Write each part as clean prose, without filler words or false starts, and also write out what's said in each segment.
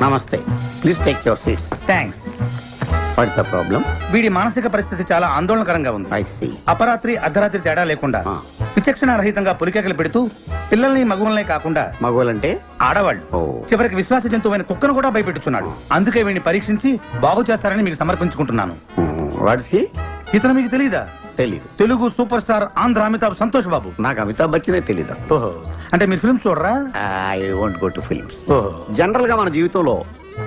నమస్తే, please take your seats. Thanks. What the problem? వీడి మానసిక పరిస్థితి చాలా ఆందోళనకరంగా ఉంది. I see. అపరాత్రి అర్ధరాత్రి తేడా లేకుండా విచక్షణ రహితంగా పులికేకలు పెడుతూ పిల్లల్ని మగువల్నే కాకుండా మగవాళ్ళంటే ఆడవాళ్ళు చివరికి విశ్వాస జంతువైన కుక్కను కూడా భయపెట్టుచున్నాడు. అందుకే వీడిని పరీక్షించి బాగు చేస్తారని మీకు సమర్పించుకుంటున్నాను. Watts he? ఇతను మీకు తెలీదా? తెలీదు. Telugu super star Andhra Amitabh Santosh Babu. నాకు అమితాబ్ బచ్చనే తెలీదు అసలు. ఓహో, అంటే మీరు ఫిల్మ్స్ చూడరా? I won't go to films. ఓహో. జనరల్ గా మన జీవితంలో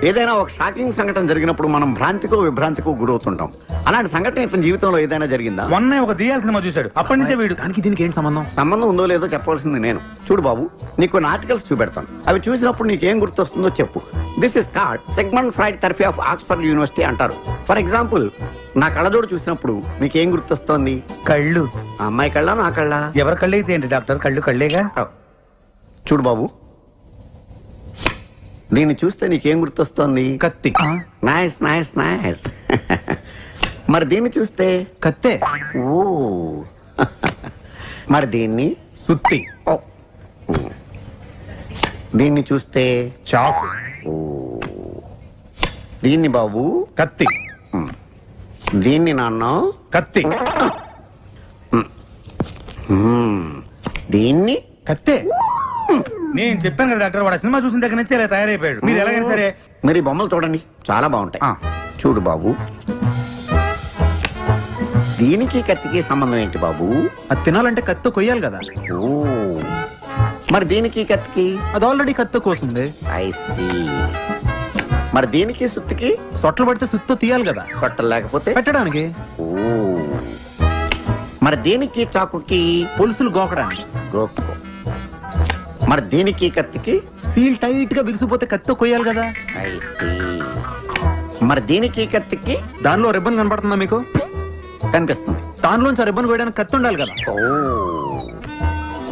ఏదైనా ఒక షాకింగ్ సంఘటన జరిగినప్పుడు మనం భ్రాంతికో విభ్రాంతికో గురవుతుంటాం. అలాంటి సంఘటన ఇతని జీవితంలో ఏదైనా జరిగిందా? మొన్నే ఒక దియాల సినిమా చూశాడు. అప్పటి నుంచే వీడు. దానికి దీనికి ఏంటి సంబంధం? సంబంధం ఉందో లేదో చెప్పవలసింది నేను. చూడు బాబు, నీకు కొన్ని ఆర్టికల్స్ చూపెడతాను. అవి చూసినప్పుడు నీకేం గుర్తొస్తుందో చెప్పు. This is card segment fried therapy of Oxford university అంటారు. ఫర్ ఎగ్జాంపుల్, నా కళ్ళజోడు చూసినప్పుడు నీకేం గుర్తొస్తోంది? కళ్ళు. ఆ అమ్మాయి కళ్ళ, నా కళ్ళ? ఎవరి కళ్ళు అయితే ఏంటి డాక్టర్, కళ్ళు కళ్ళేగా. చూడు బాబు, దీన్ని చూస్తే నీకేం గుర్తొస్తోంది? కత్తి. Nice nice nice. మరి దీన్ని చూస్తే? కత్తే. ఓ. మరి దీన్ని? సుత్తి. ఓ. దీన్ని చూస్తే? చాకు. ఓ. దీన్ని బాబు? కత్తి. దీన్ని నాన్న? కత్తి. దీన్ని? కత్తే. నేను చెప్పాను కదా డాక్టర్, వాడు సినిమా చూసిన దగ్గర నుంచి ఇలా తయారైపోయాడు. మీరు ఎలాగైనా సరే మరి ఈ బొమ్మలు చూడండి, చాలా బాగుంటాయి. చూడు బాబు, దీనికి కత్తికి సంబంధం ఏంటి బాబు? అది తినాలంటే కత్తి కొయ్యాలి కదా. ఓ. మరి దీనికి కత్తికి? అది ఆల్రెడీ కత్తి కోసింది. I see. మరి దీనికి సుత్తికి? సొట్టలు పడితే సుత్తో తీయాలి కదా. సొట్టలు లేకపోతే పెట్టడానికి. ఓ. మరి దీనికి చాకుకి? పులుసులు గోకడానికి. గోక్కో. మరి దీనికి కత్తికి? సీల్ టైట్ గా బిగిసిపోతే కత్తితో కొయ్యాలి కదా. I see. మరి దీనికి కత్తికి? దానిలో రిబ్బన్ కనపడుతుందా మీకు? కనిపిస్తుంది. దానిలోంచి రిబ్బన్ కొయ్యడానికి కత్తి ఉండాలి కదా. ఓ.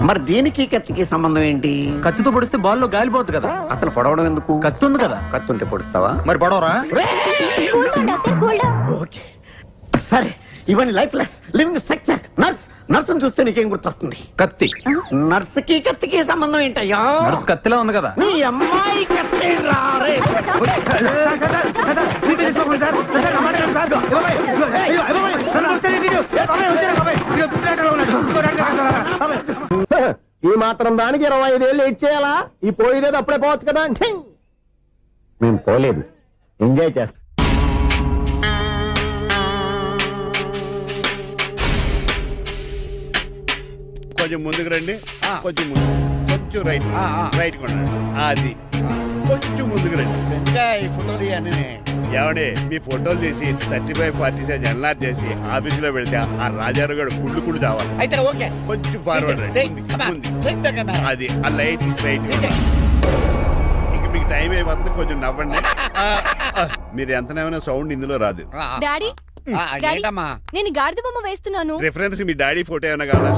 మరి దీనికి కత్తికి సంబంధం ఏంటి? కత్తితో పొడిస్తే బాల్లో గాలిపోతుంది కదా. అసలు పొడవడం ఎందుకు? కత్తి ఉంది కదా. కత్తి ఉంటే పొడుస్తావా? మరి పొడవరా? ఓకే, సరే. ఇవన్నీ lifeless living structure. Nurse, నర్సును చూస్తే నీకేం గుర్తొస్తుంది? కత్తి. నర్సుకి కత్తికి సంబంధం ఏంటయ్యా? నర్సు కత్తిలా ఉంది కదా. నీ అమ్మాయి కత్తి రారే. ఈ మాత్రం దానికి 25 ఏళ్ళు ఇచ్చేయాలా? ఈ పోయేదేదో అప్పుడే పోవచ్చు కదా. మేము పోలేదు, ఎంజాయ్ చేస్తాం. కొంచెం ముందుకు రండి, కొంచెం ముందు, కొంచెం రైట్, రైట్ కొనండి. అది కొంచెం ముందుకు రండి. ఈ ఫోటోలు ఇవన్నీ ఏమండి, మీ ఫోటోలు తీసి 35-40 సైజ్ ఎన్లార్ చేసి ఆఫీసులో పెడితే ఆ రాజారావు గారు కుళ్ళు కుళ్ళు కావాలి. అయితే ఓకే, కొంచెం ఫార్వర్డ్ రండి. ముందుకి. అది ఆ లైట్ స్ట్రైట్. ఇంక మీకు టైం అయిపోతుంది, కొంచెం నవ్వండి. మీరు ఎంతనేమైనా సౌండ్ ఇందులో రాదు. డాడీ, నేను గాడిద బొమ్మ వేస్తున్నాను. రిఫరెన్స్ మీ డాడీ ఫోటో ఏమైనా కావాలా?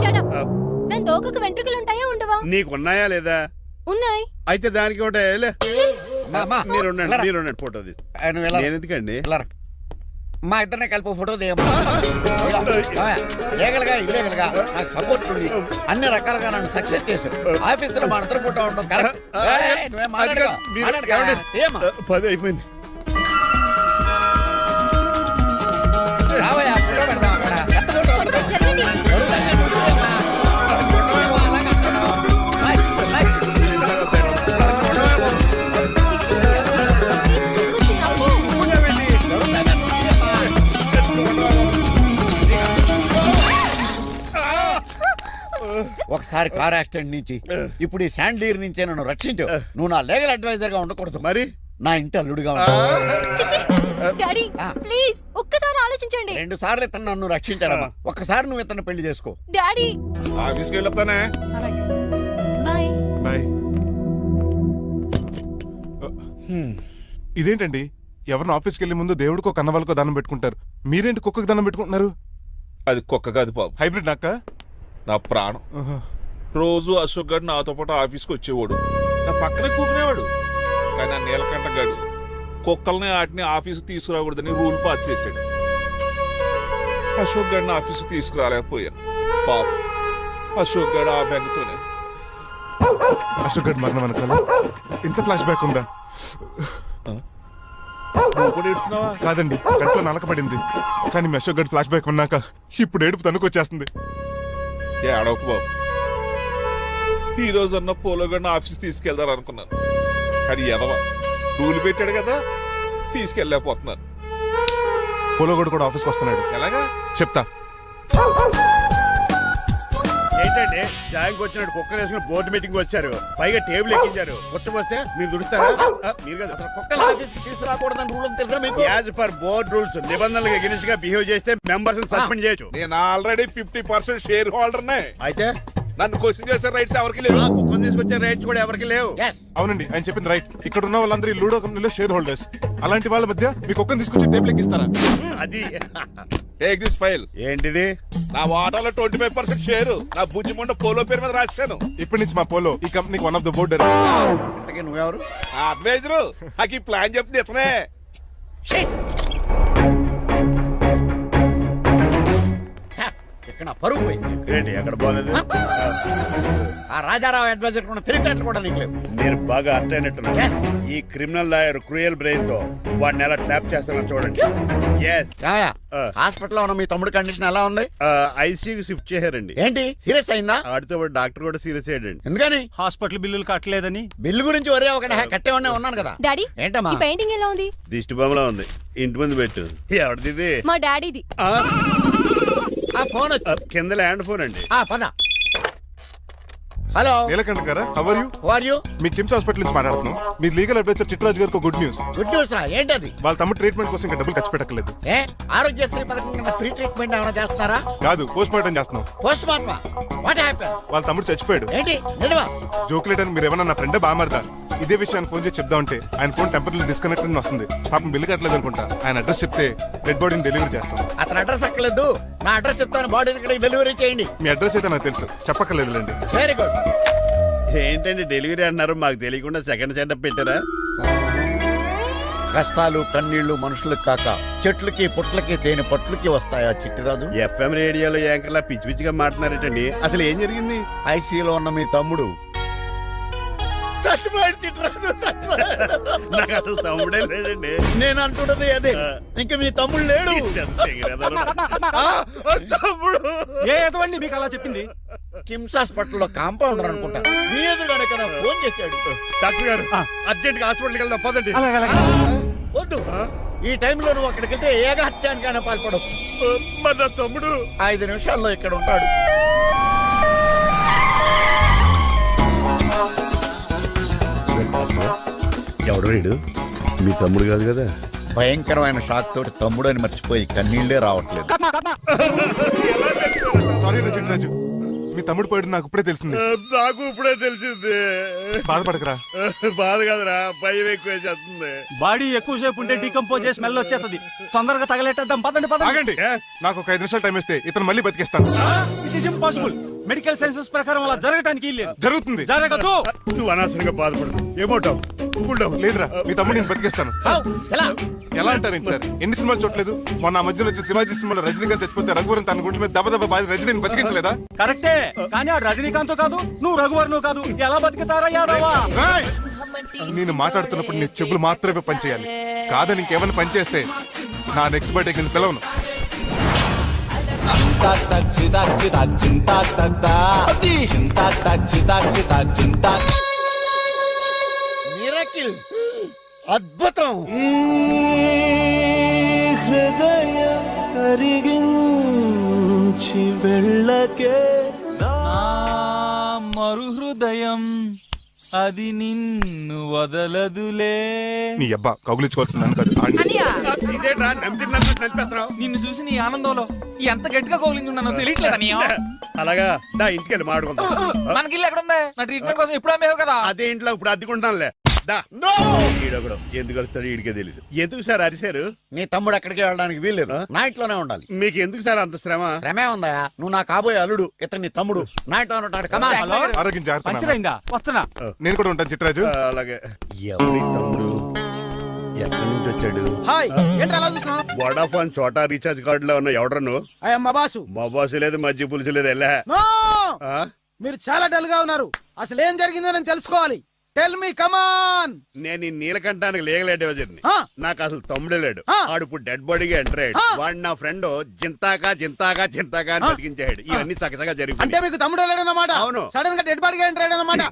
దాని దోకకు వెంట్రుకలు ఉంటాయా ఉండవా? నీకున్నాయా లేదా? ఉన్నాయి. అయితే దానికి ఒకటే మీరు ఉండండి, ఫోటో తీసి. నేను ఎందుకండి? మా ఇద్దరిని కలిపి ఫోటో దిగలుగా ఇల్లేగలుగా నాకు సపోర్ట్ ఉంది. అన్ని రకాలుగా నన్ను సక్సెస్ చేశారు. ఆఫీసులో మా ఇద్దరు ఫోటో ఉండడం కరెక్ట్. 10 అయిపోయింది. రావయ్యా, ఫోటో పెడదాం అక్కడ. జరగండి. ఒకసారి కార్ యాక్సిడెంట్ నుంచి, ఇప్పుడు ఈ శాండ్లీర్ నుంచే నన్ను రక్షించు. నువ్వు నా లీగల్ అడ్వైజర్ గా ఉండకూడదు, మరి నా ఇంటి అల్లుడుగా డాడీ ప్లీజ్ ఒక్కసారి ఆలోచించండి. 2 సార్లు ఇతను నన్ను రక్షించాడమ్మా. ఒక్కసారి నువ్వు ఇతను పెళ్లి చేసుకో. డాడీ ఆఫీస్కి వెళ్ళొస్తానే. బాయ్. బాయ్. ఇదేంటండి, ఎవరిని ఆఫీస్కి వెళ్ళే ముందు దేవుడికో కన్నవాళ్ళకో దండం పెట్టుకుంటారు, మీరేంటి కుక్కకు దండం పెట్టుకుంటున్నారు? అది కుక్క కాదు బాబు, హైబ్రిడ్ నాక నా ప్రాణం. రోజు అశోక్ గడు నాతో పాటు ఆఫీస్కి వచ్చేవాడు, నా పక్కనే కూకునేవాడు. కానీ ఆ నీలకంఠ గడు కుక్కల్ని వాటిని ఆఫీసు తీసుకురాకూడదని రూల్ పాస్ చేశాడు. అశోక్ గడిని ఆఫీసు తీసుకురాలేకపోయాను. పాపం అశోక్ గడు ఆ బెంగతోనే. అశోక్ గడ్ మరణం వెనకాల ఇంత ఫ్లాష్ బ్యాక్ ఉందా? నువ్వు కూడా ఎడుతున్నావా? కాదండి కంట్లో నలకబడింది. కానీ మీ అశోక్ గడ్ ఫ్లాష్ బ్యాక్ ఉన్నాక ఇప్పుడు ఏడుపు తనుకొచ్చేస్తుంది. ఏడవకు బాబు. ఈ రోజు అన్న పోలో గడిని ఆఫీస్ తీసుకెళ్దారు అనుకున్నాను, కానీ ఎదవ రూల్ పెట్టాడు కదా, తీసుకెళ్ళలేకపోతున్నాను. పోలోగోడు కూడా ఆఫీస్కి వస్తున్నాడు. ఎలాగా చెప్తా. ఏంటంటే జాయింగ్ వచ్చినట్టు కుక్కర్ వేసుకుని బోర్డు మీటింగ్ వచ్చారు, పైగా టేబుల్ ఎక్కించారు. వస్తే మీరు దుడుస్తారా? మీరు కదా అసలు కుక్కలు ఆఫీస్కి తీసుకురాకూడదని రూల్ తెలుసా మీకు? యాజ్ పర్ బోర్డ్ రూల్స్ నిబంధనలకు ఎగనిస్ట్ గా బిహేవ్ చేస్తే మెంబర్స్ సస్పెండ్ చేయొచ్చు. నేను ఆల్రెడీ 50% షేర్ హోల్డర్నే. అయితే నన్ను క్వశ్చన్ చేసే రైట్స్ ఎవరికి లేవు. ఆ కుక్కను తీసుకొచ్చే రైట్స్ కూడా ఎవరికి లేవు. అవునండి, ఆయన చెప్పింది రైట్. ఇక్కడ ఉన్న వాళ్ళందరూ ఈ లూడో కంపెనీలో షేర్ హోల్డర్స్. అలాంటి వాళ్ళ మధ్య మీ కుక్కను తీసుకొచ్చి టేబుల్ ఎక్కిస్తారా? అది టేక్ దిస్ ఫైల్. ఏంటిది? నా వాటాలో 25% షేరు నా బుజ్జిముండ పోలో పేరు మీద రాశాను. ఇప్పటి నుంచి మా పోలో ఈ కంపెనీకి వన్ ఆఫ్ ద బోర్డ్. ఇంతకీ నువ్వెవరు? అడ్వైజరు నాకు ఈ ప్లాన్ చెప్పింది ఇతనే. ఇక్కడ నా పరుగు పోయింది. ఏంటి ఎక్కడ బాగలేదు? ఆ రాజారావు అడ్వైజర్ కూడా తెలియటట్లు కూడా నీకు లేవు. మీరు బాగా అర్థ అయినట్టున్నారు. ఈ క్రిమినల్ లాయర్ క్రూయల్ బ్రెయిన్ తో వాడిని ఎలా ట్రాప్ చేస్తానో చూడండి. హాస్పిటల్ లో ఉన్న మీ తమ్ముడు కండిషన్ ఎలా ఉంది? ఐసీయూకి షిఫ్ట్ చేశారండి. ఏంటి సీరియస్ అయిందా? ఆడితో డాక్టర్ కూడా సీరియస్ అయ్యాడండి. ఎందుకని? హాస్పిటల్ బిల్లులు కట్టలేదని. బిల్లు గురించి ఒరే ఒకటి కట్టేవాడినే ఉన్నాను కదా. డాడీ ఏంటమ్మా? ఈ పెయింటింగ్ ఎలా ఉంది? దిష్టి బొమ్మలా ఉంది. ఇంటి ముందు పెట్టు. ఎవరిది? మా డాడీది. ఆ ఫోన్ కింద ల్యాండ్ ఫోన్ అండి. పద. హలో నీలకంఠ గారా, how are you? Who are you? మీ కిమ్స్ హాస్పిటల్ నుంచి మాట్లాడుతున్నాం. మీ లీగల్ అడ్వైజర్ చిట్రాజు గారికి గుడ్ న్యూస్. గుడ్ న్యూస్ రా. ఏంటది? వాళ్ళ తమ్ముడు ట్రీట్మెంట్ కోసం ఇంకా డబ్బులు ఖర్చు పెట్టకలేదు. ఏ ఆరోగ్యశ్రీ పథకం కింద ఫ్రీ ట్రీట్మెంట్ ఏమైనా చేస్తారా? కాదు, పోస్ట్ మార్టం చేస్తున్నాం. పోస్ట్ మార్టమా? What happen? వాళ్ళ తమ్ముడు చచ్చిపోయాడు. ఏంటి నిజమా? జోకులేట్ అని మీరు ఏమన్నా నా ఫ్రెండ్ బామర్దా. ఇదే విషయాన్ని ఫోన్ చేసి చెప్దామంటే ఆయన ఫోన్ టెంపరీ డిస్కనెక్ట్ అని వస్తుంది. పాపం బిల్లు కట్టలేదు అనుకుంటా. ఆయన అడ్రస్ చెప్తే డెడ్ బాడీని డెలివరీ చేస్తాం. అతను అడ్రస్ అక్కర్లేదు, నా అడ్రస్ చెప్తాను. బాడీని ఇక్కడికి డెలివరీ చేయండి. మీ అడ్రస్ అయితే నాకు తెలుసు, చెప్పక్కర్లేదులేండి. Very good. ఏంటండి డెలివరీ అన్నారు, మాకు తెలియకుండా సెకండ్ సెటప్ పెట్టారా? కష్టాలు కన్నీళ్లు మనుషులకు కాక చెట్లకి పుట్లకి తేనె పట్లకి వస్తాయా చిట్టిరాజు? ఎఫ్ఎం రేడియోలో యాంకర్లా పిచ్చి పిచ్చిగా మాట్లాడారేటండి. అసలు ఏం జరిగింది? ఐసీయూలో ఉన్న మీ తమ్ముడు చచ్చిపోయాడు. చిట్టిరాజు చచ్చిపోయాడు. నాకు అసలు తమ్ముడే లేడండి. నేను అంటున్నది అదే. ఇంకా మీ తమ్ముడు లేడు. తమ్ముడు ఏ ఎదవండి మీకు అలా చెప్పింది? కిమ్స్ హాస్పిటల్లో కాంపౌండర్ అనుకుంటా. మీ ఎదురుగానే కదా ఫోన్ చేశాడు. డాక్టర్ గారు అర్జెంట్ గా హాస్పిటల్కి వెళ్దాం పదండి. వద్దు, ఈ టైంలో నువ్వు అక్కడికి వెళ్తే ఏక హత్యానికైనా పాల్పడవచ్చు. మరి నా తమ్ముడు 5 నిమిషాల్లో ఇక్కడ ఉంటాడు. ఎవడు వీడు? మీ తమ్ముడు కాదు కదా? భయంకరమైన షాక్ తోటి తమ్ముడు అని మర్చిపోయి కన్నీళ్లే రావట్లేదు. సారీ చిట్రాజు, మీ తమ్ముడు పోయాడు నాకు ఇప్పుడే తెలిసింది. నాకు ఇప్పుడే తెలిసింది. బాధపడకరా. బాధ కదరా, భయం ఎక్కువ చేస్తుంది. బాడీ ఎక్కువసేపు ఉంటే డీకంపోజ్ చేసి స్మెల్ వచ్చేస్తుంది. తొందరగా తగలెట్టేద్దాం. పదండి పదండి. ఆగండి, నాకు ఒక 5 నిమిషాలు టైం ఇస్తే ఇతను మళ్ళీ బతికేస్తాను. It is impossible. Medical sciences ప్రకారం అలా జరగటానికి లేదు. జరుగుతుంది. జరగదు. నువ్వు అనవసరంగా బాధపడు. ఏమోటావు? లేదురా, మీ తమ్ముడు నేను బతికేస్తాను. ఎలా అంటారేంటి సార్? ఎన్ని సినిమాలు చూడలేదు? మొన్న ఆ మధ్యలో వచ్చి శివాజీ సినిమాలో రజనీకాంత్ చచ్చిపోతే రఘువరన్ తన గుండె మీద దెబ్బ బాధ రజనీని బతికించలేదా? కరెక్టే, కానీ ఆ రజనీకాంత్ కాదు, నువ్వు రఘువర్ను కాదు. ఎలా బతుకుతారా యాదవా? రాయ్! నేను మాట్లాడుతున్నప్పుడు నీ చెప్పులు మాత్రమే పనిచేయాలి. కాదని ఇంకేమైనా పనిచేస్తే నా నెక్స్ట్ బర్త్డే కింద పిలవను. మిరకిల్, అద్భుతం. హృదయం కరిగించి వెళ్ళకే మరు హృదయం అది నిన్ను వదలదులే. నీ అబ్బా కౌగులించుకోవాల్సిందని కాదు. ఇదేంట్రా నమ్మినట్టు నడిపేస్తున్నావు? నిన్ను చూసి నీ ఆనందంలో ఎంత గట్టిగా కౌలించున్నానో తెలియట్లేదా? అలాగా దా ఇంటికి వెళ్ళి మాడుకుందాం. మనకి ఇల్లు ఎక్కడుంది? నా ట్రీట్మెంట్ కోసం ఎప్పుడు అమ్మేవు కదా. అదే ఇంట్లో ఇప్పుడు అద్దెకుంటానులే. ఈడొకడు ఎందుకు వస్తాడు ఈడికే తెలీదు. ఎందుకు సార్ అరిశారు? నీ తమ్ముడు ఎక్కడికి వెళ్ళడానికి వీల్లేదు, నా ఇంట్లోనే ఉండాలి. మీకు ఎందుకు సార్ అంత శ్రమ? శ్రమే ఉందా? నువ్వు నా కాబోయే అల్లుడు, ఇతను నీ తమ్ముడు, నా ఇంట్లోనే ఉంటాడు. ఆరోగ్యం జాగ్రత్త. పంచరైందా? వస్తున్నా. నేను కూడా ఉంటాను చిట్రాజు. అలాగే. ఎవరి తమ్ముడు? ఎక్కడి నుంచి వచ్చాడు? హాయ్, ఏంటి అలా చూస్తున్నావు? వోడాఫోన్ చోటా రీఛార్జ్ కార్డు లో ఉన్న ఎవడరా నువ్వు? మా బాసు. మా బాసు లేదు, మజ్జి పులుసు లేదు. వెళ్ళా. మీరు చాలా డల్ గా ఉన్నారు. అసలు ఏం జరిగిందో నేను తెలుసుకోవాలి. టెల్ మీ కమాన్. నేను ఈ నీలకంఠానికి లేగలేడు వజర్ని. ఆ. నాకు అసలు తమ్ముడే లేడు. ఆ. ఆడు ఇప్పుడు డెడ్ బాడీగా ఎంటర్ అయ్యాడు. ఆ. వాడు నా ఫ్రెండ్ జింతాకా అని బతికించాడు. ఇవన్నీ చక్కగా అంటే జరిగిపోయి మీకు తమ్ముడు లేడన్నమాట. అవును. సడన్ గా డెడ్ బాడీగా ఎంటర్ అయ్యాడన్నమాట.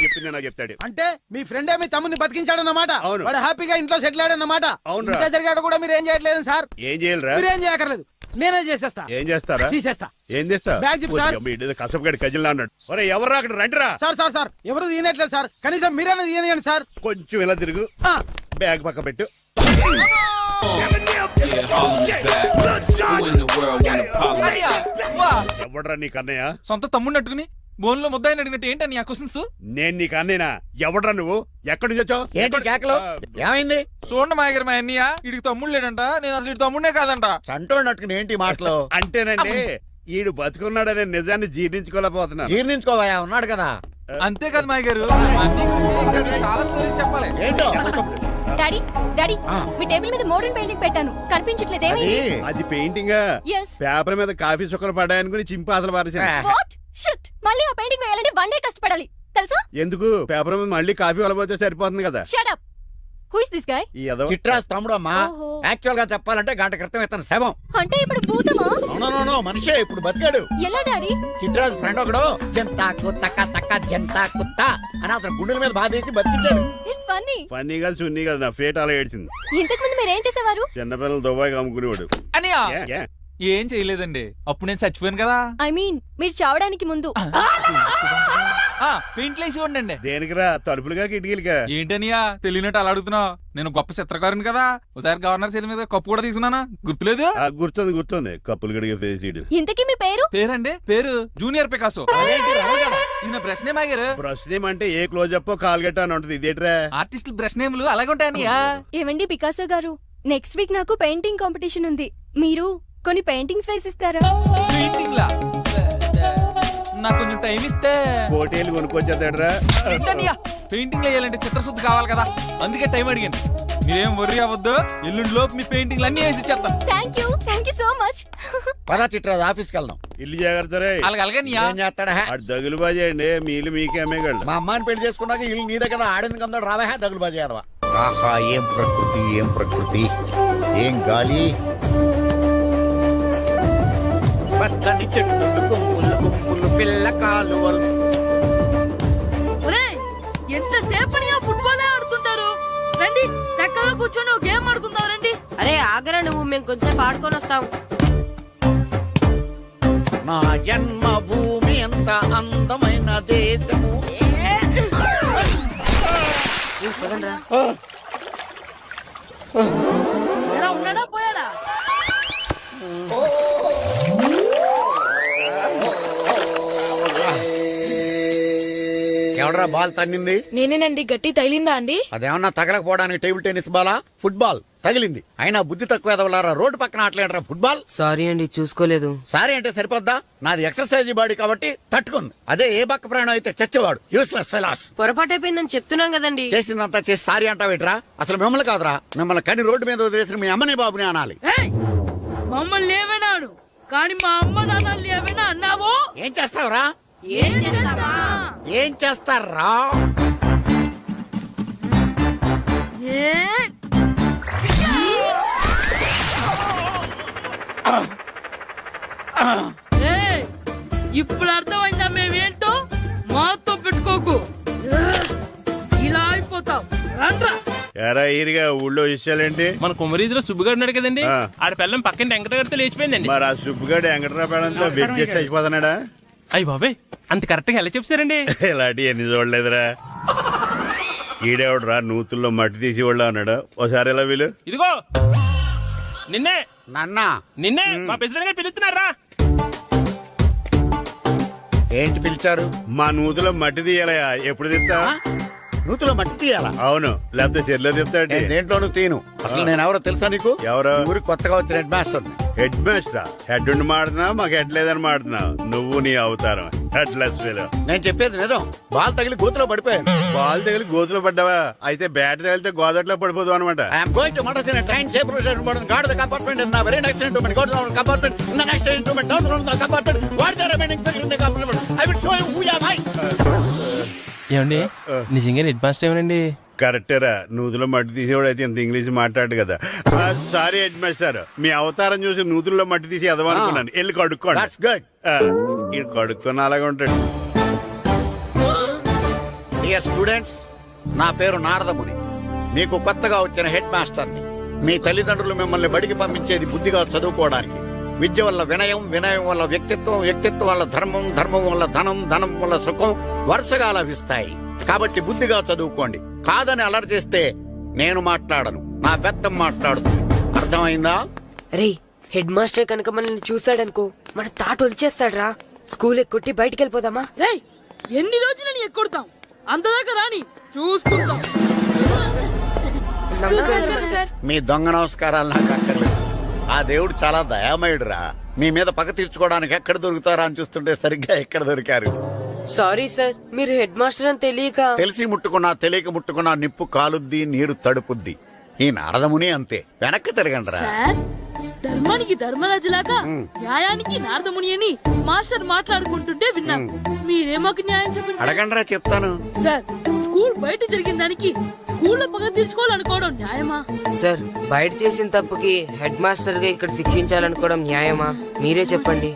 చెప్పింది నాకు చెప్తాడు. అంటే మీ ఫ్రెండే మీ తమ్ముని బతికించాడన్నమాట. అవును. వాడు హ్యాపీగా ఇంట్లో సెటిల్ అయ్యాడన్నమాట. అవునురా. ఇంత జరిగాక కూడా మీరు ఏం చేయట్లేదు సార్. ఏం చేయాలిరా? మీరేం చేయక్కర్లేదు, నేనే చేసేస్తా. ఏం చేస్తారా? తీసేస్తా. ఏం చేస్తా? బ్యాగ్ చెప్పు సార్. కసపగడి కజిల్లా అన్నాడు. ఒరే ఎవరు అక్కడ రండిరా. సార్ సార్ సార్ ఎవరు తీయనట్లేదు సార్, కనీసం మీరైనా తీయనియండి సార్. కొంచెం ఇలా తిరుగు. ఆ. బ్యాగ్ పక్క పెట్టు. ఎవడరా నీకు అన్నయ్య? సొంత తమ్ముడిని అట్టుకుని బోన్లో ముద్దాయిని అడిగినట్టు ఏంటని ఆ క్వశ్చన్స్? నేను నీకు అన్నయ్యనా? ఎవడరా నువ్వు? ఎక్కడి నుంచి వచ్చావు? ఏంటి కేకలు? ఏమైంది? చూడండి మా దగ్గర మా అన్నయ్య ఇడికి తమ్ముడు లేడంట, నేను అసలు ఇటు తమ్ముడే కాదంట. సంటోడు నట్టుకుని ఏంటి మాటలు? అంటేనండి ఈడు బతుకున్నాడనే నిజాన్ని జీర్ణించుకోలేకపోతున్నాను. జీర్ణించుకోవా, ఉన్నాడు కదా. అంతేకాదు మా గారు, చాలా స్టోరీస్ చెప్పాలి. ఏంటో డాడీ డాడీ మీ టేబుల్ మీద మోడర్న్ పెయింటింగ్ పెట్టాను, కనిపించట్లేదు. అది ఏమైంది? అది పెయింటింగ్. Yes. పేపర్ మీద కాఫీ చుక్కలు పడ్డాయనుకుని చింపి అసలు పారేసాను. వాట్ షిట్, మళ్ళీ ఆ పెయింటింగ్ వేయాలంటే 1 డే కష్టపడాలి తెలుసా? ఎందుకు? పేపర్ మీద మళ్ళీ కాఫీ వలపోతే సరిపోతుంది కదా. Shut up. Who is this guy? ఈ ఎదవ. చిట్రాస్ తమ్ముడు అమ్మా. ఓహో. యాక్చువల్ గా చెప్పాలంటే గంట క్రితం ఇతను శవం. అంటే ఇప్పుడు భూతమా? నో మనిషే ఇప్పుడు బతికాడు. ఎలా డాడీ? చిట్రాస్ ఫ్రెండ్ ఒకడు జంతా కుత్త తక్క జంతా కుత్త అని అతను గుండెల మీద బాధేసి బతికించాడు. It's funny. ఫన్నీ కాదు సున్నీ కాదు, నా ఫేట్ అలా ఏడ్చింది. ఇంతకు ముందు మీరు ఏం చేసేవారు? చిన్నపిల్లలు దుబాయ్ అమ్ముకునేవాడు. అన్నయ్య ఏ, ఏ. ఏం చేయలేదండి, అప్పుడు నేను చచ్చిపోయాను కదా. ఐ మీన్ మీరు చావడానికి ముందు. పెయింట్లు వేసి ఉండండి. దేనికిరా? తలుపులుగా కిటికీలుగా? ఏంటనియా తెలియనట్టు అలా అడుగుతున్నావు? నేను గొప్ప చిత్రకారుని కదా, ఒకసారి గవర్నర్ చేతి మీద కప్పు కూడా తీసుకున్నానా, గుర్తులేదు? గుర్తుంది కప్పులు గడిగే ఫేస్ చేయడు. ఇంతకీ మీ పేరు? పేరండి పేరు జూనియర్ పికాసో. అదేంటి రమణ గారు? ఈయన బ్రష్ నేమ్ ఆగారు. బ్రష్ నేమ్ అంటే ఏ క్లోజ్ అప్ కాల్గట్ట అని ఉంటుంది. ఇదేట్రా? ఆర్టిస్టులు బ్రష్ నేమ్లు అలాగే ఉంటాయనియా. ఏవండి పికాసో గారు, నెక్స్ట్ వీక్ నాకు పెయింటింగ్ కాంపిటీషన్ ఉంది. మీరు కొన్ని పెయింటింగ్స్ వేసిస్తారా? పెయింటింగ్ లా నాకు కొంచెం టైం ఇస్తే. పోటీలు కొనుక్కొచ్చేదేట్రా? పెయింటింగ్ వేయాలంటే చిత్రశుద్ధి కావాలి కదా, అందుకే టైం అడిగాను. మీరేం వర్రీ అవ్వద్దు, ఎల్లుండి లోపు మీ పెయింటింగ్లు అన్ని వేసి ఇచ్చేస్తాను. Thank you so much. పద చిట్రాజ్ ఆఫీస్కి వెళ్దాం. ఇల్లు జాగ్రత్త రే. అలాగే ఏం చేస్తాడా? అటు దగులు బాజేయండి, మీలు మీకే అమ్మేగాళ్ళు. మా అమ్మాయిని పెళ్లి చేసుకున్నాక ఇల్లు నీదే కదా, ఆడింది కదా, రావా దగులు బాజీ అదవా. ఆహా, ఏం ప్రకృతి, ఏం ప్రకృతి, ఏం గాలి. పచ్చని చెట్లు, గుంపులు పిల్ల కాలువలు. ఎంతసేపని ఆ ఫుట్బాల్ ఆడుతుంటారు? రండి చక్కగా కూర్చొని ఒక గేమ్ ఆడుకుందాం రండి. అరే ఆగరా నువ్వు, మేము కొంచెం ఆడుకొని వస్తాం. నా జన్మ భూమి ఎంత అందమైన దేశము. ఉన్నాడా పోయాడా? ఎవడరా బాల్ తన్నింది? నేనేనండి. గట్టి తగిలిందా అండి? అదేమన్నా తగలకపోవడానికి టేబుల్ టెన్నిస్ బాలా, ఫుట్బాల్ తగిలింది. అయినా బుద్ధి తక్కువ ఎదవలారా, రోడ్డు పక్కన ఆటలేడరా ఫుట్బాల్. సారీ అండి, చూసుకోలేదు. సారీ అంటే సరిపోద్దా? నాది ఎక్సర్సైజ్ బాడీ కాబట్టి తట్టుకుంది. అదే ఏ బక్క ప్రాణం అయితే చచ్చేవాడు. Useless fellas. పొరపాటు అయిపోయిందని చెప్తున్నాం కదండి. చేసిందంతా చేసి సారీ అంటావేట్రా? అసలు మిమ్మల్ని కాదురా, మిమ్మల్ని కని రోడ్డు మీద వదిలేసిన మీ అమ్మని బాబుని అనాలి. మమ్మల్ని లేవనాడు కానీ మా అమ్మ నాన్న లేవనా అన్నావు. ఏం చేస్తావురా? ఏం చేస్తావా? ఏం చేస్తారా? ఇప్పుడు అర్థమైందా మేమేంటో? మాతో పెట్టుకోకు, ఇలా అయిపోతావు. రండ్రా. ఎరా ఈరిగా ఊళ్ళో విషయాలేంటి? మన కుమరీధిలో సుబ్బుగాడు ఉన్నాడు కదండి, ఆ. ఆడ పిల్లం పక్కన వెంకటగారితో లేచిపోయిందండి. మరి ఆ సుబ్బుగాడు వెంకటరాపేడంతో వెయిట్ చేసి అయిపోతున్నాడా? అయ్యి బాబాయ్, అంత కరెక్ట్ గా ఎలా చెప్తారండి? ఇలాంటి ఎన్ని చూడలేదురా. ఈడేవడరా నూతుల్లో మట్టి తీసి వాళ్ళు అన్నాడు. ఓసారి ఎలా వీలు? ఇదిగో నిన్నే నాన్నా, నిన్నే మా ప్రెసిడెంట్ గారు పిలుస్తున్నారా? ఏంటి పిలిచారు? మా నూతులో మట్టి తీయాలయా. ఎప్పుడు తీస్తా? నూతులో మట్టి తీయాలా? అవును, లేకపోతే చెర్లో తీస్తాడు. నేను దేంట్లోనూ తీను. అసలు నేను ఎవరో తెలుసా నీకు? ఎవరు? ఈ ఊరికి కొత్తగా వచ్చిన head master. Head master? Head ఉండి మాడుతున్నావు, మాకు హెడ్ లేదని మాడుతున్నావు. నువ్వు నీ అవతారం హెడ్ లెస్ ఫీల్. నేను చెప్పేది నిజం. బాల్ తగిలి గోతులో పడిపోయాను. బాల్ తగిలి గోతులో పడ్డావా? అయితే బ్యాట్ తగిలితే గోదట్లో పడిపోదు అనమాట. I'm going to మడస్ in a train table station guard the compartment in the very next instrument. Go to the compartment in the next instrument. Down from the compartment. What the remaining figure in the compartment? I will show you who am I. ఏమండి నిజంగా head master ఏమనండి? కరెక్టేరా, నూతులో మట్టి తీసేవాడు అయితే ఇంత English మాట్లాడు కదా. Sorry head master, మీ అవతారం చూసి నూతుల్లో మట్టి తీసి ఎదవనుకున్నాను. వెళ్ళి కడుక్కోండి. ఇది కడుక్కొని అలాగే ఉంటాడు. డియర్ స్టూడెంట్స్, నా పేరు నారదముని. మీకు కొత్తగా వచ్చిన హెడ్ మాస్టర్ని. మీ తల్లిదండ్రులు మిమ్మల్ని బడికి పంపించేది బుద్ధిగా చదువుకోవడానికి. విద్య వల్ల వినయం, వినయం వల్ల వ్యక్తిత్వం, వ్యక్తిత్వం వల్ల ధర్మం, ధర్మం వల్ల ధనం, ధనం వల్ల సుఖం వరుసగా లభిస్తాయి. కాబట్టి బుద్ధిగా చదువుకోండి. కాదని అలర్ చేస్తే నేను మాట్లాడను, నా పెద్దం మాట్లాడుతుంది. అర్థమైందా? రే, హెడ్ మాస్టర్ కనుక మనల్ని చూసాడనుకో మన తాట వచ్చేస్తాడ్రా. స్కూల్ ఎక్కొట్టి బయటికి వెళ్ళిపోదామా? రే, ఎన్ని రోజులని ఎక్కొడతాం? అంతదాకా రాని చూసుకుంటాం. మీ దొంగ నమస్కారాలు నాకు అక్కర్లేదు. ఆ దేవుడు చాలా దయామయుడురా. మీ మీద పగ తీర్చుకోవడానికి ఎక్కడ దొరుకుతారా అని చూస్తుంటే సరిగ్గా ఎక్కడ దొరికారు. సారీ సార్, మీరు హెడ్ మాస్టర్ అని తెలియక. తెలిసి ముట్టుకున్నా తెలియక ముట్టుకున్నా నిప్పు కాలుద్ది, నీరు తడుపుద్ది. ఈ నారదముని అంతే. వెనక్కి తిరగండిరా. సార్, ధర్మానికి ధర్మరాజులాగా న్యాయానికి నారదముని అని మాస్టర్ మాట్లాడుకుంటుంటే విన్నాం. మీరేమాకు న్యాయం చెప్పండి సార్. అడగండిరా, చెప్తాను. సార్, స్కూల్ బయట జరిగిన దానికి స్కూల్లో పగ తీర్చుకోవాలనుకోవడం న్యాయమా? సార్, బయట చేసిన తప్పుకి హెడ్ మాస్టర్ గా ఇక్కడ శిక్షించాలనుకోవడం న్యాయమా? మీరే చెప్పండి.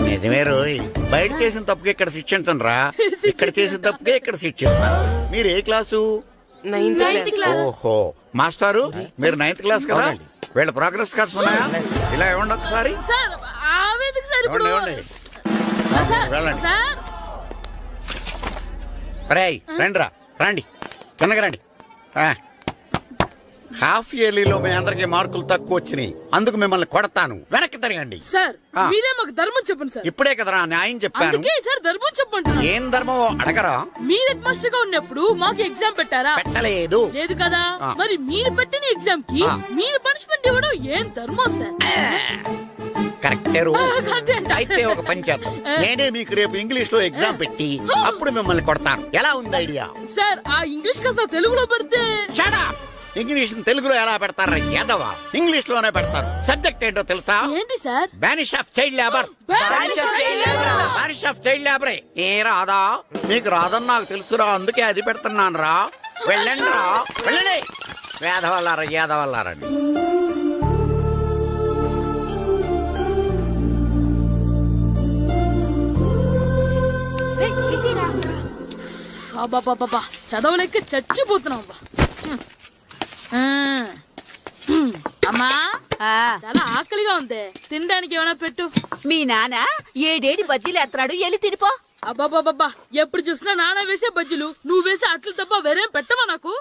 నిజమే రోయ్, బయట చేసిన తప్పుకి ఇక్కడ శిక్షించను రా. ఇక్కడ చేసిన తప్పుకే ఇక్కడ శిక్షిస్తాను. మీరు ఏ క్లాసు? 9th class. ఓహో, మాస్టారు మీరు 9th క్లాస్ కదా? వీళ్ళ ప్రోగ్రెస్ కార్డ్స్ ఉన్నాయా? ఇలా ఇవ్వండి ఒకసారి. సార్, ఆవేదకు సార్ ఇప్పుడు. ఇవ్వండి. సార్, వెళ్ళండి. సార్. రేయ్, రండిరా, రండి, కిందకి రండి. హాఫ్ ఇయర్లీలో మీ అందరికి మార్కులు తక్కువ వచ్చినాయి. అందుకు మిమ్మల్ని కొడతాను. వెనక్కి తిరగండి. సార్, మీరే మాకు ధర్మం చెప్పండి సార్. ఇప్పుడే కదరా న్యాయం చెప్పాను. అందుకే సార్ ధర్మం చెప్పండి. ఏం ధర్మమో అడగరా? మీరు హెడ్ మాస్టర్ గా ఉన్నప్పుడు మాకు ఎగ్జామ్ పెట్టారా? పెట్టలేదు. లేదు కదా. మరి మీరు పెట్టిన ఎగ్జామ్ కి మీరు పనిష్మెంట్ ఇవ్వడం ఏం ధర్మం సార్? కరెక్టే రో. అయితే ఒక పని చేద్దాం. నేనే మీకు రేపు ఇంగ్లీష్ లో ఎగ్జామ్ పెట్టి అప్పుడు మిమ్మల్ని కొడతాను. ఎలా ఉంది ఐడియా? సార్, ఆ ఇంగ్లీష్ కాస్త తెలుగులో పెడితే. Shut up! ఇంగ్లీష్ తెలుగులో ఎలా పెడతారా యాదవా? ఇంగ్లీష్ లోనే పెడతారు. సబ్జెక్ట్ ఏంటో తెలుసా? ఏంటి sir? Banish of child labour. Banish of child లేబరే. ఏ రాదా? మీకు రాదని నాకు తెలుసురా, అందుకే అది పెడుతున్నాను రా. వెళ్ళండి రా, వెళ్ళండి. వేదవల్లారా, యాదవల్లారండి. బాబా చదవలేక చచ్చిపోతున్నాం. అమ్మా, చాలా ఆకలిగా ఉంది. తినడానికి ఏమైనా పెట్టు. మీ నాన్న ఏడేడి బజ్జీలు ఎత్తాడు, ఎల్లి తినిపో. అబ్బాబాబా, ఎప్పుడు చూసినా నాన్న వేసే బజ్జీలు, నువ్వు వేసే అట్లు తప్ప వేరేం పెట్టవా నాకు?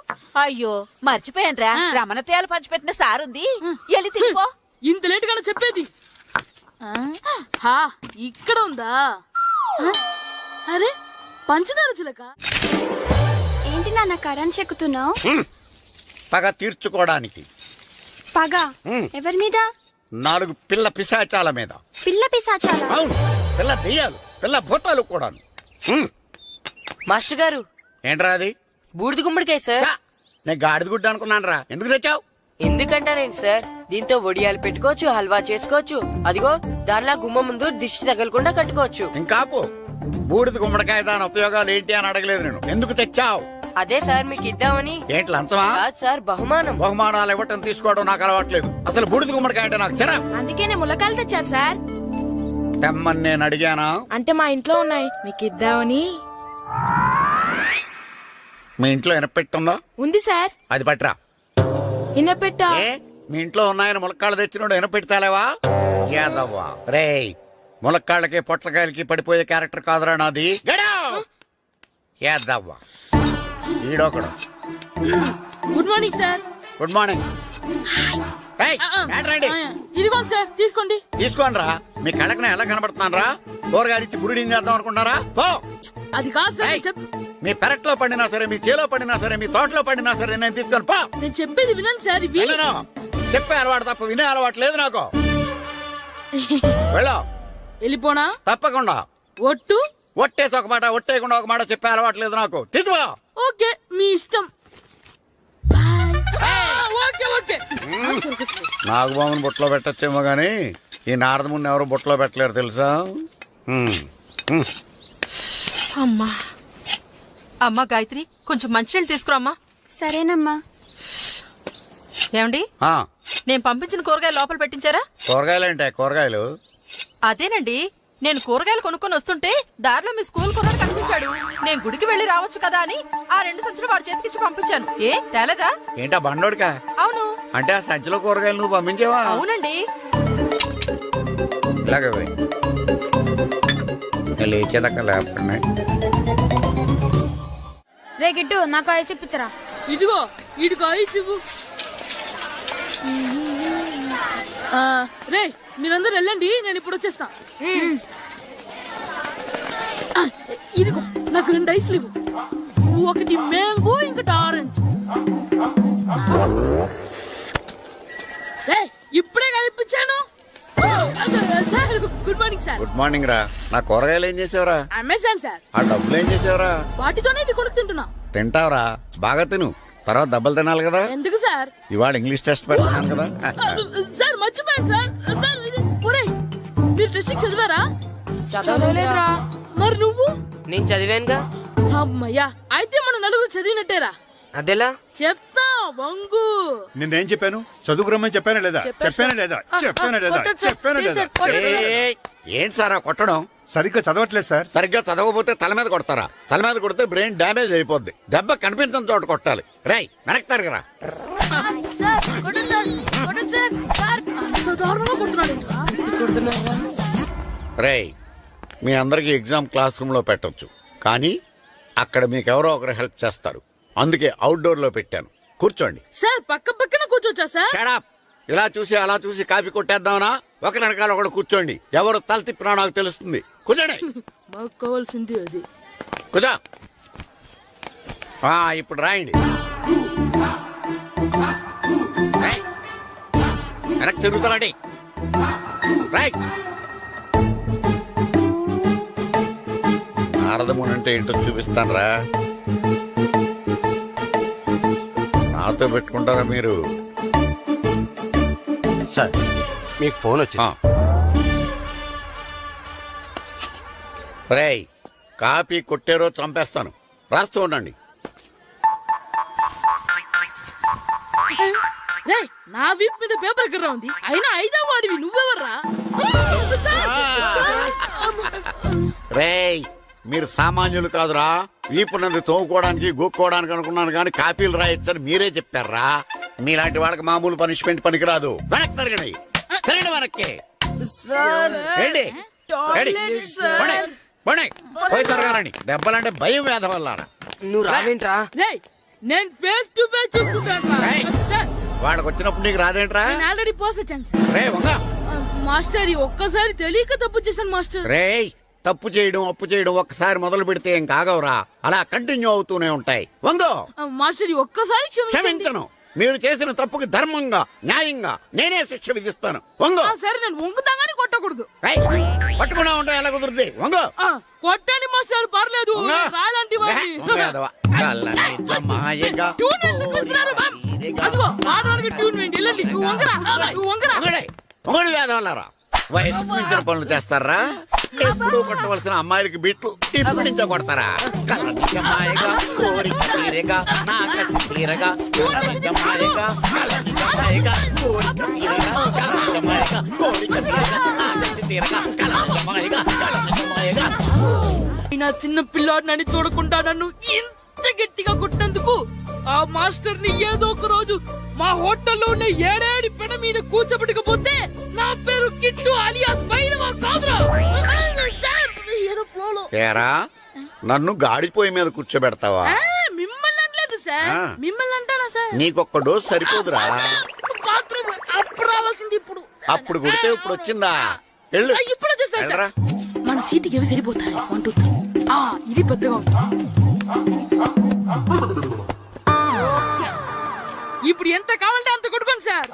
అయ్యో, మర్చిపోయానురా, రమణ తేలు పంచిపెట్టిన సారుంది, ఎల్లి తినిపో. ఇంత లేట్ గా చెప్పేది. ఇక్కడ ఉందా? అరే, పంచదార చిలక. ఏంటి నాన్న కరెంట్ చెక్కుతున్నావు? పగ తీర్చుకోవడానికి. పగ ఎవరి మీద? 4 పిల్ల పిశాచాల మీద. పిల్ల పిశాచాలా? అవును, పిల్ల దెయ్యాలు, పిల్ల భూతాలు కూడా. మాస్టర్ గారు, ఏంట్రా అది? బూడిద గుమ్మడికాయ సార్. నేను గాడిద గుడ్డ అనుకున్నాను రా. ఎందుకు తెచ్చావు? ఎందుకంటారేంటి సార్, దీంతో వడియాలు పెట్టుకోవచ్చు, హల్వా చేసుకోవచ్చు. అదిగో దానిలా గుమ్మ ముందు దిష్టి తగలకుండా కట్టుకోవచ్చు. ఇంకాపు, బూడిద గుమ్మడికాయ దాని ఉపయోగాలు ఏంటి అని అడగలేదు నేను. ఎందుకు తెచ్చావు? అదే సార్ మీకు ఇద్దామని. ఏంటి లంచమా? కాదు సార్, బహుమానం. బహుమానాలు ఇవ్వటం తీసుకోవడం నాకు అలవాట్లేదు. అసలు బూడిద గుమ్మడికాయ అంటే నాకు చిరా. అందుకే నేను ములకాయలు తెచ్చాను సార్. తెమ్మని నేను అడిగానా? అంటే మా ఇంట్లో ఉన్నాయి, మీకు ఇద్దామని. మీ ఇంట్లో ఎనపెట్టుందా? ఉంది సార్. అది పట్రా. ఇన్నపెట్టా? ఏ, మీ ఇంట్లో ఉన్నాయని ములక్కాళ్ళు తెచ్చినోడు ఎనపెడతాలేవా? యాదవ్వా రేయ్, ములక్కాళ్ళకి పొట్లకాయలకి పడిపోయే క్యారెక్టర్ కాదురా నాది. యాదవ్వా ఈడొకడు. Good morning sir. Good morning. ఇదిగోండి సార్, తీసుకోండి. తీసుకోండి రా. మీ కళ్ళకి నేను ఎలా కనబడుతున్నాను రా? కూరగాయలిచ్చి బురిడింగ్ చేద్దాం అనుకుంటారా? పో. అది కాదు సార్. మీ పెరట్లో పండినా సరే, మీ చేలో పండినా సరే, మీ తోటలో పండినా సరే నేను తీసుకొని పో. నేను చెప్పేది వినండి సార్. చెప్పే అలవాటు తప్ప వినే అలవాటు లేదు నాకు. వెళ్ళో. వెళ్ళిపోనా? తప్పకుండా. ఒట్టు? ఒట్టేసి ఒక మాట, ఒట్టేయకుండా ఒక మాట చెప్పే అలవాటు లేదు నాకు. తీసుకో. ఓకే, మీ ఇష్టం. Okay okay. నాగబాబుని బుట్టలో పెట్టచ్చేమో గానీ ఈ నారదముని ఎవరు బుట్టలో పెట్టలేరు తెలుసా? అమ్మా, అమ్మా గాయత్రి, కొంచెం మంచినీళ్ళు తీసుకురామ్మా. సరేనమ్మా. ఏమండి, నేను పంపించిన కూరగాయలు లోపల పెట్టించారా? కూరగాయలు అంటే కూరగాయలు? అదేనండి, నేను కూరగాయలు కొనుక్కొని వస్తుంటే దారిలో మీ స్కూల్ కుర్రాడు కనిపించాడు. నేను గుడికి వెళ్లి రావచ్చు కదా అని ఆ 2 సంచులు వాడి చేతికిచ్చి పంపించాను. ఏ తేలేదా? ఏంటా బండోడికా? అవును. అంటే ఆ సంచిలో కూరగాయలు నువ్వు పంపించావా? అవునండి. ఇలాగే లేచేదాకా లేకుండా. రే గిట్టు, నాకు ఐస్ ఇప్పించరా. ఇదిగో ఇదిగో ఐస్ ఇవ్వు. రే మీరందరూ వెళ్ళండి, నేను ఇప్పుడు వచ్చేస్తా. ఇదిగో నాకు 2 ఐస్లు ఇవ్వు. ఒకటి మ్యాంగో, ఇంకటి ఆరెంజ్. ఇప్పుడే కనిపించాను. Sir good morning sir. Good morning రా. నా కూరగాయలు ఏం చేసావురా? Amazon sir. ఆ డబ్బులు ఏం చేసావురా? వాటితోనే ఇవి కొనుక్కు తింటున్నా. తింటావురా, బాగా తిను. తర్వాత దెబ్బలు తినాలి కదా. ఎందుకు సార్? ఇవాళ ఇంగ్లీష్ టెస్ట్ పెడతాను కదా. సార్ మర్చిపోయాను సార్. సార్ ఒరేయ్, మీరు టెస్టింగ్ చదివారా? చదవలేదురా. మరి నువ్వు? నేను చదివానుగా. అమ్మయ్యా, అయితే మన నలుగురు చదివినట్టేరా. అదెలా? చెప్తా వంగు. నిన్నేం చెప్పాను? చదువుకురమ్మని చెప్పానా లేదా? చెప్పానా లేదా? చెప్పానా లేదా? చెప్పానా లేదా? ఏంటి సార్ కొట్టడం? సరిగ్గా చదవట్లేదు సార్. సరిగ్గా చదవకపోతే తల మీద కొడతారా? తల మీద కొడితే బ్రెయిన్ డ్యామేజ్ అయిపోద్ది. దెబ్బ కనిపించిన చోట కొట్టాలి. రై వెనక్కి తరగరా. రేయ్, మీ అందరికి ఎగ్జామ్ క్లాస్ రూమ్ లో పెట్టొచ్చు, కానీ అక్కడ మీకెవరో ఒకరు హెల్ప్ చేస్తారు. అందుకే అవుట్డోర్ లో పెట్టాను. కూర్చోండి. సార్ పక్క పక్కన కూర్చోచ్చా సార్? Shut up. ఇలా చూసి అలా చూసి కాపీ కొట్టేద్దామనా? ఒకరి వెనకాల ఒకడు కూర్చోండి. ఎవరు తల తిప్పినా నాకు తెలుస్తుంది. కూర్చోండి. మాకు కావాల్సింది అది. కూర్చో. ఇప్పుడు రాయండి. వెనక్కి తిరుగుతారండి. రైట్. నారదముని అంటే ఏంటో చూపిస్తాను రా. నాతో పెట్టుకుంటారా మీరు? సార్ మీకు ఫోన్ వచ్చింది. రేయ్, కాపీ కొట్టారో చంపేస్తాను. రాస్తూ ఉండండి. రేయ్, నా వీప్ మీద పేపర్ కర్ర ఉంది, అయినా 5వ వాడివి నువ్వెవర్రా? రేయ్, మీరు సామాన్యులు కాదురా. వీపునంది తోముకోవడానికి గోక్కోవడానికి అనుకున్నాను, కానీ కాపీలు రాయొచ్చని మీరే చెప్పారా. మీలాంటి వాళ్ళకి మామూలు పనిష్మెంట్ పనికిరాదు. వెనక్కి తిరగండి. తిరగండి వెనక్కి. ఏంటి? పోయి తిరగారండి. దెబ్బలంటే భయం వేద వల్ల. నువ్వు రావేంట్రా? రేయ్, నేను ఫేస్ టు ఫేస్ చూసుకుంటాను. వాళ్ళకి వచ్చినప్పుడు నీకు రాదేంట్రా? నేను ఆల్రెడీ పోస్ వచ్చాను సార్. రే వంగా. మాస్టర్, ఈ ఒక్కసారి తెలియక తప్పు చేశాను మాస్టర్. రేయ్, తప్పు చేయడం అప్పు చేయడం ఒక్కసారి మొదలు పెడితే ఏం కాగవరా. అలా కంటిన్యూ అవుతూనే ఉంటాయి. వందో. మాస్టర్, ఈ ఒక్కసారి క్షమించను. మీరు చేసిన తప్పుకి ధర్మంగా న్యాయంగా నేనే శిక్ష విధిస్తాను. వంగో. సరే, నేను వంగుతాగానే కొట్టకూడదు. పట్టుకున్నా ఉంటా ఎలా కుదురుతుంది? వంగో. కొట్టండి మాస్టర్, పర్లేదు. రాలాంటి వేదవల్లారా, వయసు మించిన పనులు చేస్తారా? ఎప్పుడు కొట్టవలసిన అమ్మాయిలకి బిట్లు ఇప్పుడు నుంచో కొడతారా? కలనిజమాయగా కోరిక తీరగా నా కసి తీరగా కలనిజమాయగా కలనిజమాయగా కోరిక తీరగా కలనిజమాయగా కోరిక తీరగా నా కసి తీరగా కలనిజమాయగా కలనిజమాయగా. నా చిన్న పిల్లాడినని చూడకుండా నన్ను ఇంత గట్టిగా కొట్టినందుకు ఆ మాస్టర్ ని ఏదో ఒక రోజు మా హోటల్లో ఉన్న 7 పెడ మీద కూర్చోబెట్టకపోతే నా పేరు కిట్టు అలియాస్ బైరవా కాదురా. ఏదో ఫ్లోలో. తేరా, నన్ను గాడిపోయి మీద కూర్చోబెడతావా? మిమ్మల్ని అనలేదు సార్. మిమ్మల్ని అంటానా సార్? నీకొక్క డోస్ సరిపోదురా. బాత్రూమ్ అప్పుడు రావాల్సింది ఇప్పుడు. అప్పుడు కొడితే ఇప్పుడు వచ్చిందా? ఇప్పుడు వచ్చేసారు సార్. మన సీటుకి ఏవి సరిపోతాయి? 1 2 3. ఇది పెద్దగా ఉంది. ఇప్పుడు ఎంత కావాలంటే అంత కొట్టుకోండి సార్.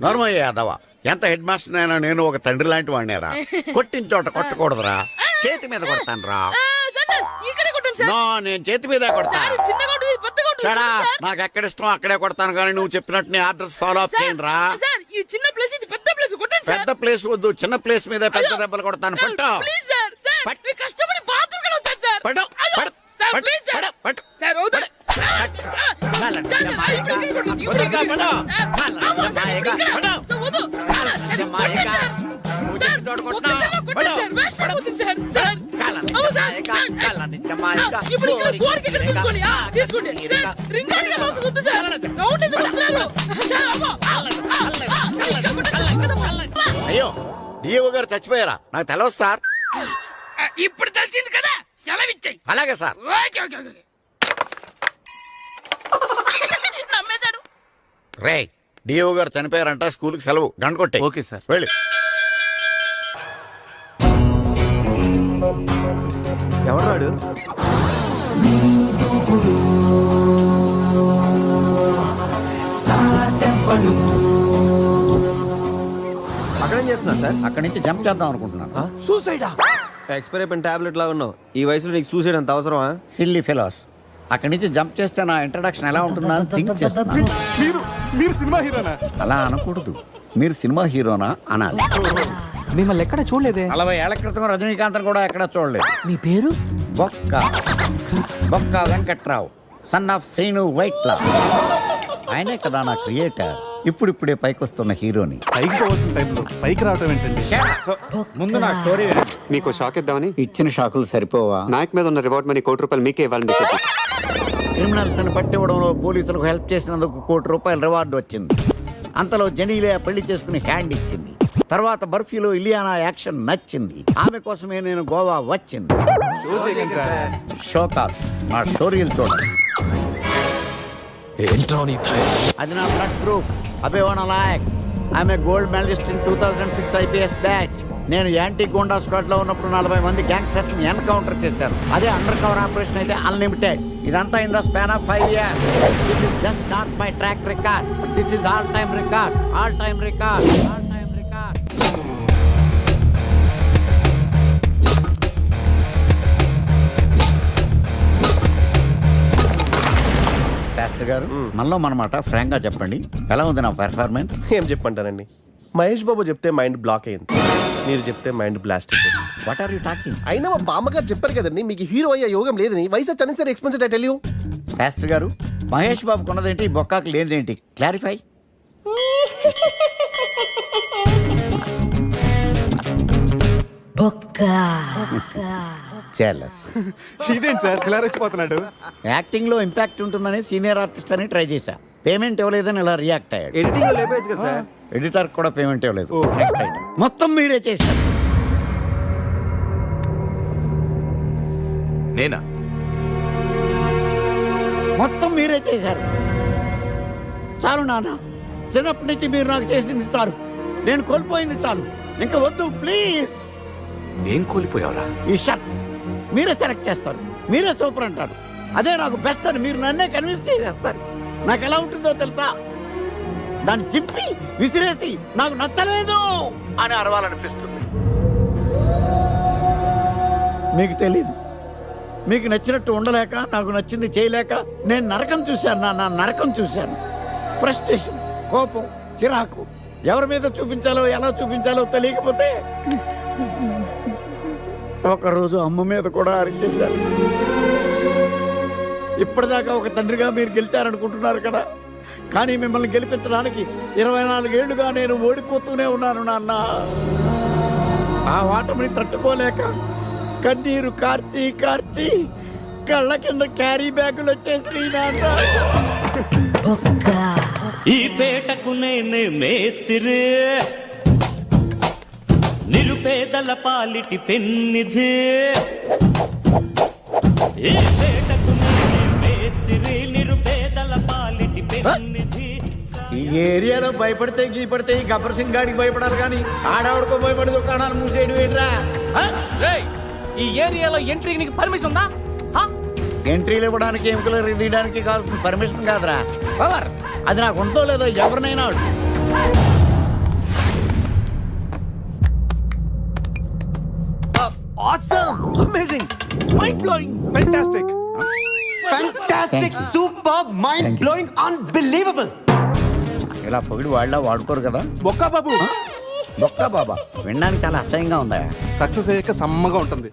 నోర్మయ్య యాదవ, ఎంత హెడ్ మాస్టర్ అయినా నేను ఒక తండ్రి లాంటి వాడినేరా. కొట్టిన చోట కొట్టకూడదురా. చేతి మీద కొడతాను రా. నో, నేను చేతి మీద కొడతాను. నాకు ఎక్కడ ఇష్టం అక్కడే కొడతాను, కానీ నువ్వు చెప్పినట్టు నీ ఆర్డర్స్ ఫాలో అప్ చేయండి రా. పెద్ద ప్లేస్ వద్దు, చిన్న ప్లేస్ మీద పెద్ద దెబ్బలు కొడతాను. పడు, అయ్యో, పడు, సార్, పడు, ప్లీజ్ సార్. పడు, పడు. సార్, వద్దు. సార్, మాయగా, వదలగా, పడు. మాయగా, పడు. వద్దు. మాయగా, నువ్వు చెప్పి తోడుకుంటున్నావు. పడు, పడు. మాయగా, ఇప్పుడు ఇక్కడ గోడకి ఇక్కడ తీసుకోండి. తీసుకోండి. సార్, రింగ్ ఆటగా మౌస్ వద్దు సార్. రౌండ్ ఎందుకు వస్తున్నారు? సార్, అమ్మో. అయ్యో డిఓ గారు చచ్చిపోయారా? నాకు తెలవదు సార్. ఇప్పుడు తెలిసింది కదా, సెలవిచ్చాయి. అలాగే సార్. Okay okay okay. నమ్మేశాడు. రే డిఓ గారు చనిపోయారంట, స్కూల్కి సెలవు. గంట కొట్టే. Okay sir. వెళ్ళి. ఎవరాడు? అక్కడేం చేస్తున్నా సార్? అక్కడి నుంచి జంప్ చేద్దాం అనుకుంటున్నాను. సూసైడా? ఎక్స్పైర్ అయిపోయిన టాబ్లెట్ లాగా ఉన్నావు. ఈ వయసులో నీకు సూసైడ్ అంత అవసరమా? Silly fellows. అక్కడి నుంచి జంప్ చేస్తే నా ఇంట్రడక్షన్ ఎలా ఉంటుందా అని థింక్ చేస్తున్నాను. మీరు సినిమా హీరోనా? అలా అనకూడదు. మీరు సినిమా హీరోనా అనాలి. మిమ్మల్ని ఎక్కడ చూడలేదే. 40 ఏళ్ల క్రితం రజనీకాంత్ కూడా ఎక్కడ చూడలేదు. మీ పేరు? బొక్క బొక్క వెంకట్రావు, సన్ ఆఫ్ శ్రీను వైట్లా. ఆయనే కదా నా క్రియేటర్. ఇప్పుడిప్పుడే పైకొస్తున్న హీరోని. పైకి పోవాల్సిన టైంలో పైకి రావటం ఏంటండి? ముందు నా స్టోరీ వినండి. మీకు షాక్ ఇద్దామని. ఇచ్చిన షాకులు సరిపోవా? నాయక్ మీద ఉన్న రివార్డ్ మనీ ₹1 మీకే ఇవ్వాలని డిసైడ్. క్రిమినల్స్ ని పట్టివ్వడంలో పోలీసులకు హెల్ప్ చేసినందుకు ₹1 రివార్డు వచ్చింది. అంతలో జనీలే పెళ్లి చేసుకుని హ్యాండ్ ఇచ్చింది. తర్వాత బర్ఫీలో ఇలియానా యాక్షన్ నచ్చింది. ఆమె కోసమే నేను గోవా వచ్చింది. షో కాదు, నా షోరీలు చూడండి. అది నా బ్లడ్ గ్రూప్. అభివన లాయక్. ఆమె gold medallist in 2006 IPS batch. నేను యాంటీ గోండా స్క్వాడ్ లో ఉన్నప్పుడు 40 మంది గ్యాంగ్స్టర్స్ ని ఎన్కౌంటర్ చేశారు. అదే అండర్ కవర్ ఆపరేషన్ అయితే అన్లిమిటెడ్. ఇదంతా in the span of 5 years. This is just not my track record. This is all time record. All time record. All time record. Shastri గారు, మనలో మనమాట ఫ్రాంక్ గా చెప్పండి, ఎలా ఉంది నా పెర్ఫార్మెన్స్? ఏం చెప్పంటానండి, మహేష్ బాబు చెప్తే మైండ్ బ్లాక్ అయింది, మీరు చెప్తే మైండ్ బ్లాస్ట్ అయిపోయింది. What are you talking? అయినా మా బామ్మగారు చెప్పారు కదండి, మీకు హీరో అయ్యే యోగం లేదని. వయసు వచ్చని sir experienced I tell you. Shastri గారు, మహేష్ బాబుకు ఉన్నదేంటి, బొక్కాకు లేనిదేంటి? క్లారిఫై. Jealous. ఇదేంటి సార్ ఇలా రెచ్చిపోతున్నాడు? యాక్టింగ్ లో ఇంపాక్ట్ ఉంటుందని సీనియర్ ఆర్టిస్ట్ అని ట్రై చేశా. పేమెంట్ ఇవ్వలేదని ఇలా రియాక్ట్ అయ్యాడు. ఎడిటింగ్ లో లేపేయచ్చు కదా సార్. ఎడిటర్ కూడా పేమెంట్ ఇవ్వలేదు. నెక్స్ట్ ఐటమ్ మొత్తం మీరే చేశారు. నేనా? మొత్తం మీరే చేశారు. చాలు నాన్న, చిన్నప్పటి నుంచి మీరు నాకు చేసింది చాలు. నేను కోల్పోయింది చాలు. ఇంకా వద్దు ప్లీజ్. ఏం కోల్పోయావురా? ఈ షర్ట్ మీరే సెలెక్ట్ చేస్తారు, మీరే సూపర్ అంటారు. అదే నాకు బెస్ట్ అని మీరు నన్నే కన్విన్స్ చేసేస్తారు. నాకు ఎలా ఉంటుందో తెలుసా? దాన్ని చింపి విసిరేసి నాకు నచ్చలేదు అని అరవాలనిపిస్తుంది. మీకు తెలీదు. మీకు నచ్చినట్టు ఉండలేక, నాకు నచ్చింది చేయలేక నేను నరకం చూశాను. నా నరకం చూశాను. ఫ్రస్ట్రేషన్, కోపం, చిరాకు, ఎవరి మీద చూపించాలో ఎలా చూపించాలో తెలియకపోతే ఒకరోజు అమ్మ మీద కూడా అరిచేశారు. ఇప్పటిదాకా ఒక తండ్రిగా మీరు గెలిచారనుకుంటున్నారు కదా, కానీ మిమ్మల్ని గెలిపించడానికి 24 ఏళ్లుగా నేను ఓడిపోతూనే ఉన్నాను నాన్న. ఆ ఓటమిని తట్టుకోలేక కన్నీరు కార్చి కార్చి కళ్ళ కింద క్యారీ బ్యాగులు వచ్చేసి నాన్న. ఈ పేటకు నేనే మేస్తిరి, నిరుపేదల పాలిటి పెన్నిధి. ఈ పేటకు నేనే మేస్తిరి, నిరుపేదల పాలిటి పెన్నిధి. ఈ ఏరియాలో భయపడితే గీపడితే ఈ గబ్బర్ సింగ్ గాడికి భయపడాలి, కానీ ఆడవాడికో భయపడి దుకాణాలు మూసేయడం ఏంట్రా? ఈ ఏరియాలో ఎంట్రీకి నీకు పర్మిషన్ ఉందా? ఎంట్రీలు ఇవ్వడానికి, ఎముకలు తీయడానికి కావాల్సిన పర్మిషన్ కాదురా, పవర్. అది నాకు ఉందో లేదో ఎవరినైనా అడుగు. Awesome! Amazing! Mind-blowing! Fantastic! Fantastic! Superb! Mind-blowing! Unbelievable! ఇలా పొగిడి వాళ్ళ వాడుకోరు కదా. బొక్కా బాబు, బొక్క బాబా వినడానికి చాలా అసహ్యంగా ఉందా? సక్సెస్ అయ్యాక సమ్మగా ఉంటుంది.